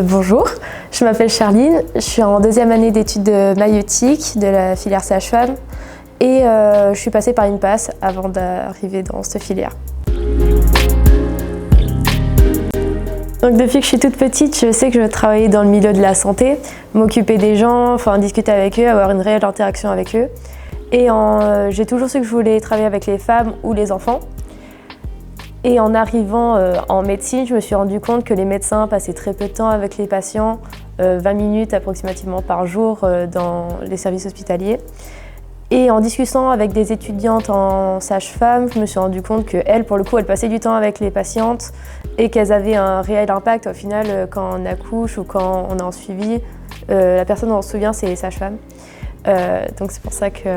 Bonjour, je m'appelle Charline, je suis en deuxième année d'études de maïeutique de la filière sage-femme et je suis passée par une passe avant d'arriver dans cette filière. Donc depuis que je suis toute petite, je sais que je veux travailler dans le milieu de la santé, m'occuper des gens, discuter avec eux, avoir une réelle interaction avec eux. Et j'ai toujours su que je voulais travailler avec les femmes ou les enfants. Et en arrivant en médecine, je me suis rendu compte que les médecins passaient très peu de temps avec les patients, 20 minutes approximativement par jour dans les services hospitaliers. Et en discutant avec des étudiantes en sage-femme, je me suis rendu compte qu'elles, pour le coup, elles passaient du temps avec les patientes et qu'elles avaient un réel impact. Au final, quand on accouche ou quand on est en suivi, la personne dont on se souvient, c'est les sages-femmes. Donc c'est pour ça que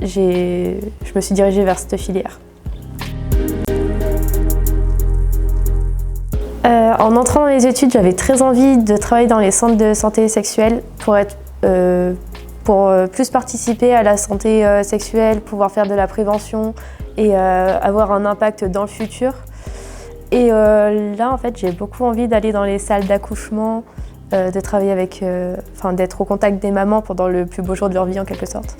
je me suis dirigée vers cette filière. En entrant dans les études, j'avais très envie de travailler dans les centres de santé sexuelle pour plus participer à la santé sexuelle, pouvoir faire de la prévention et avoir un impact dans le futur. Et là, en fait, j'ai beaucoup envie d'aller dans les salles d'accouchement, de travailler avec, d'être au contact des mamans pendant le plus beau jour de leur vie en quelque sorte.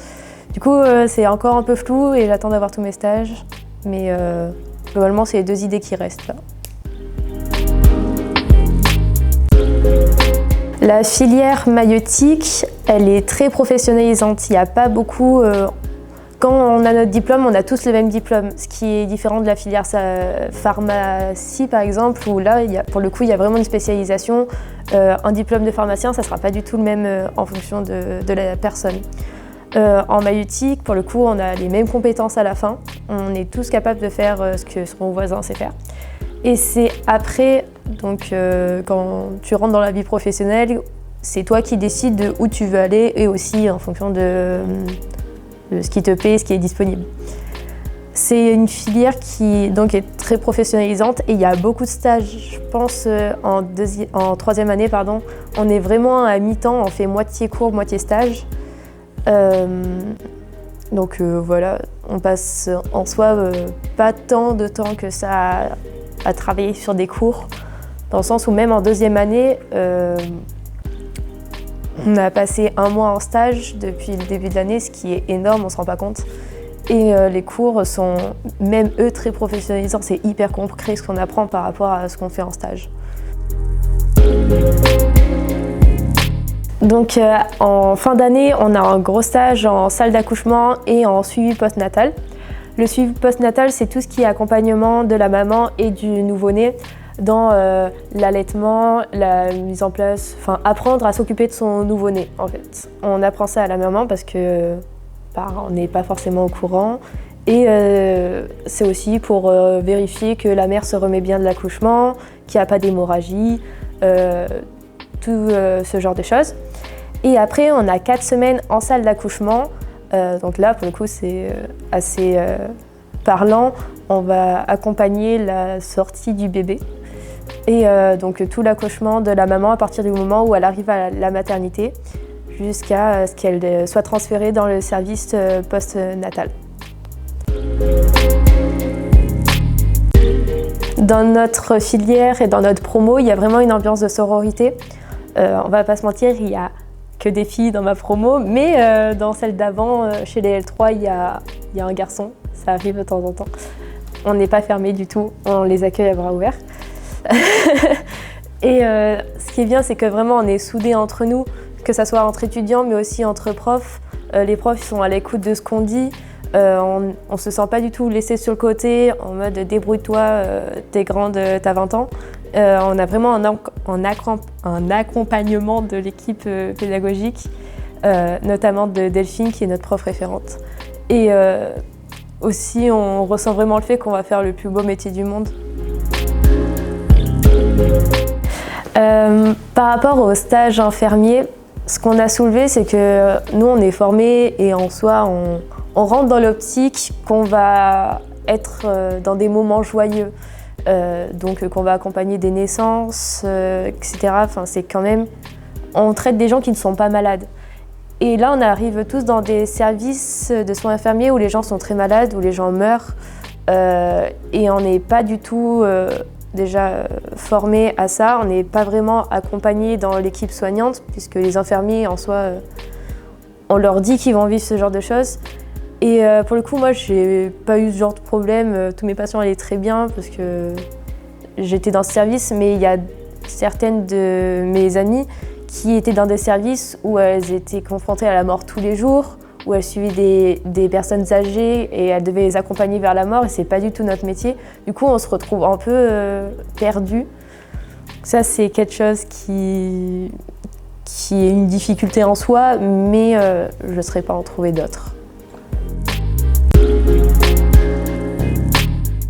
Du coup, c'est encore un peu flou et j'attends d'avoir tous mes stages, mais globalement, c'est les deux idées qui restent là. La filière maïeutique, elle est très professionnalisante. Il n'y a pas beaucoup. Quand on a notre diplôme, on a tous le même diplôme, ce qui est différent de la filière pharmacie par exemple, où là, pour le coup, il y a vraiment une spécialisation. Un diplôme de pharmacien, ça ne sera pas du tout le même en fonction de la personne. En maïeutique, pour le coup, on a les mêmes compétences à la fin. On est tous capables de faire ce que son voisin sait faire. Et c'est après, donc quand tu rentres dans la vie professionnelle, c'est toi qui décides de où tu veux aller et aussi en fonction de ce qui te plaît, ce qui est disponible. C'est une filière qui donc est très professionnalisante et il y a beaucoup de stages. Je pense en troisième année, on est vraiment à mi-temps, on fait moitié cours, moitié stage. Donc voilà, on passe en soi pas tant de temps que ça à travailler sur des cours, dans le sens où même en deuxième année, on a passé 1 mois en stage depuis le début de l'année, ce qui est énorme, on ne se rend pas compte. Et les cours sont, même eux, très professionnalisants, c'est hyper concret ce qu'on apprend par rapport à ce qu'on fait en stage. Donc en fin d'année, on a un gros stage en salle d'accouchement et en suivi postnatal. Le suivi postnatal, c'est tout ce qui est accompagnement de la maman et du nouveau-né dans l'allaitement, la mise en place, apprendre à s'occuper de son nouveau-né en fait. On apprend ça à la maman parce que on n'est pas forcément au courant et c'est aussi pour vérifier que la mère se remet bien de l'accouchement, qu'il n'y a pas d'hémorragie, tout ce genre de choses. Et après, on a 4 semaines en salle d'accouchement. Donc là, pour le coup, c'est assez parlant. On va accompagner la sortie du bébé et donc tout l'accouchement de la maman à partir du moment où elle arrive à la maternité jusqu'à ce qu'elle soit transférée dans le service post-natal. Dans notre filière et dans notre promo, il y a vraiment une ambiance de sororité. On va pas se mentir, il y a que des filles dans ma promo, mais dans celle d'avant, chez les L3, il y a un garçon, ça arrive de temps en temps. On n'est pas fermé du tout, on les accueille à bras ouverts. Et ce qui est bien, c'est que vraiment on est soudés entre nous, que ce soit entre étudiants, mais aussi entre profs. Les profs sont à l'écoute de ce qu'on dit, on ne se sent pas du tout laissé sur le côté, en mode débrouille-toi, t'es grande, t'as 20 ans. On a vraiment un accompagnement de l'équipe pédagogique, notamment de Delphine qui est notre prof référente. Et aussi on ressent vraiment le fait qu'on va faire le plus beau métier du monde. Par rapport au stage infirmier, ce qu'on a soulevé, c'est que nous on est formés et en soi on rentre dans l'optique qu'on va être dans des moments joyeux. Donc qu'on va accompagner des naissances, etc. C'est quand même, on traite des gens qui ne sont pas malades. Et là, on arrive tous dans des services de soins infirmiers où les gens sont très malades, où les gens meurent, et on n'est pas du tout déjà formés à ça. On n'est pas vraiment accompagnés dans l'équipe soignante, puisque les infirmiers, en soi, on leur dit qu'ils vont vivre ce genre de choses. Et pour le coup, moi, j'ai pas eu ce genre de problème. Tous mes patients allaient très bien, parce que j'étais dans ce service, mais il y a certaines de mes amies qui étaient dans des services où elles étaient confrontées à la mort tous les jours, où elles suivaient des personnes âgées et elles devaient les accompagner vers la mort, et c'est pas du tout notre métier. Du coup, on se retrouve un peu perdu. Ça, c'est quelque chose qui est une difficulté en soi, mais je ne saurais pas en trouver d'autres.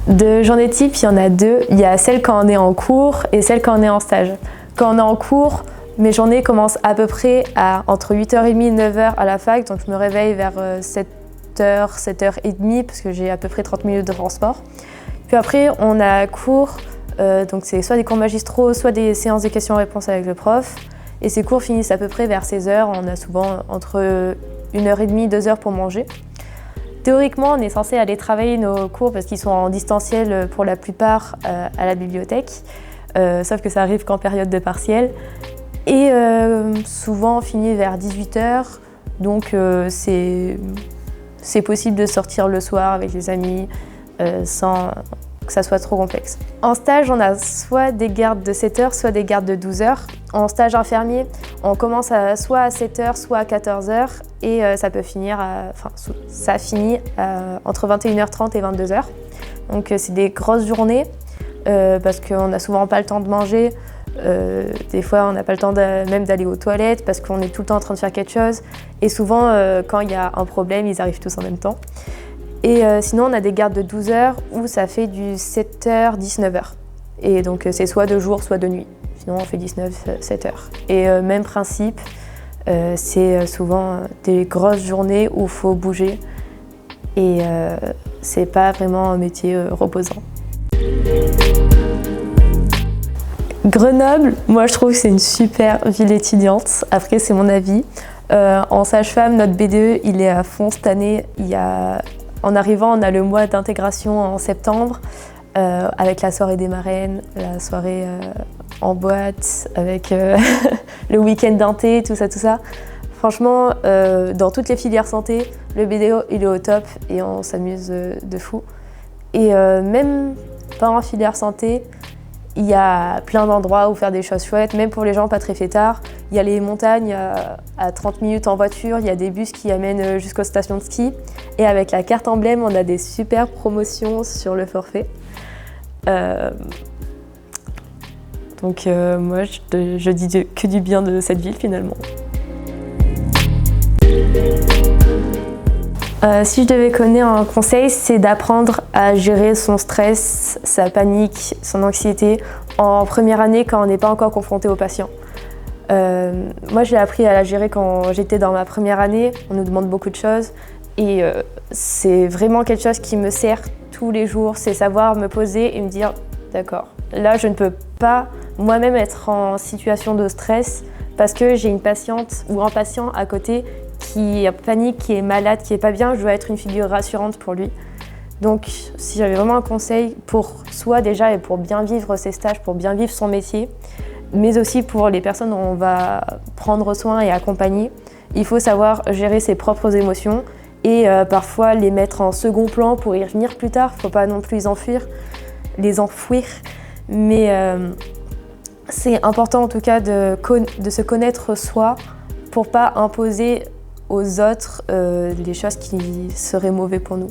De journées type, il y en a deux. Il y a celle quand on est en cours et celle quand on est en stage. Quand on est en cours, mes journées commencent à peu près entre 8h30 et 9h à la fac, donc je me réveille vers 7h, 7h30 parce que j'ai à peu près 30 minutes de transport. Puis après, on a cours, donc c'est soit des cours magistraux, soit des séances de questions-réponses avec le prof. Et ces cours finissent à peu près vers 16h, on a souvent entre 1h30 et 2h pour manger. Théoriquement, on est censé aller travailler nos cours parce qu'ils sont en distanciel pour la plupart à la bibliothèque, sauf que ça arrive qu'en période de partiel. Et souvent on finit vers 18h, donc c'est possible de sortir le soir avec les amis sans que ça soit trop complexe. En stage, on a soit des gardes de 7h, soit des gardes de 12h. En stage infirmier, on commence soit à 7h, soit à 14h et ça peut finir ça finit entre 21h30 et 22h. Donc c'est des grosses journées parce qu'on n'a souvent pas le temps de manger. Des fois, on n'a pas le temps même d'aller aux toilettes parce qu'on est tout le temps en train de faire quelque chose. Et souvent, quand il y a un problème, ils arrivent tous en même temps. Et sinon, on a des gardes de 12h où ça fait du 7h, 19h. Et donc, c'est soit de jour, soit de nuit. Sinon, on fait 19, 7h. Et même principe, c'est souvent des grosses journées où il faut bouger. Et c'est pas vraiment un métier reposant. Grenoble, moi je trouve que c'est une super ville étudiante. Après, c'est mon avis. En sage-femme, notre BDE, il est à fond cette année. En arrivant, on a le mois d'intégration en septembre, avec la soirée des marraines, la soirée en boîte, avec le week-end d'inté, tout ça. Franchement, dans toutes les filières santé, le BDE, il est au top et on s'amuse de fou. Et même pas en filière santé, il y a plein d'endroits où faire des choses chouettes, même pour les gens pas très fêtards. Il y a les montagnes à 30 minutes en voiture, il y a des bus qui amènent jusqu'aux stations de ski. Et avec la carte emblème, on a des super promotions sur le forfait. Donc moi, je dis que du bien de cette ville finalement. Si je devais donner un conseil, c'est d'apprendre à gérer son stress, sa panique, son anxiété en première année quand on n'est pas encore confronté aux patients. Moi, j'ai appris à la gérer quand j'étais dans ma première année. On nous demande beaucoup de choses et c'est vraiment quelque chose qui me sert tous les jours. C'est savoir me poser et me dire « d'accord, là je ne peux pas moi-même être en situation de stress parce que j'ai une patiente ou un patient à côté qui panique, qui est malade, qui est pas bien, je dois être une figure rassurante pour lui. » Donc, si j'avais vraiment un conseil pour soi déjà et pour bien vivre ses stages, pour bien vivre son métier, mais aussi pour les personnes dont on va prendre soin et accompagner, il faut savoir gérer ses propres émotions et parfois les mettre en second plan pour y revenir plus tard. Il ne faut pas non plus les enfouir, mais c'est important en tout cas de se connaître soi pour pas imposer aux autres les choses qui seraient mauvaises pour nous.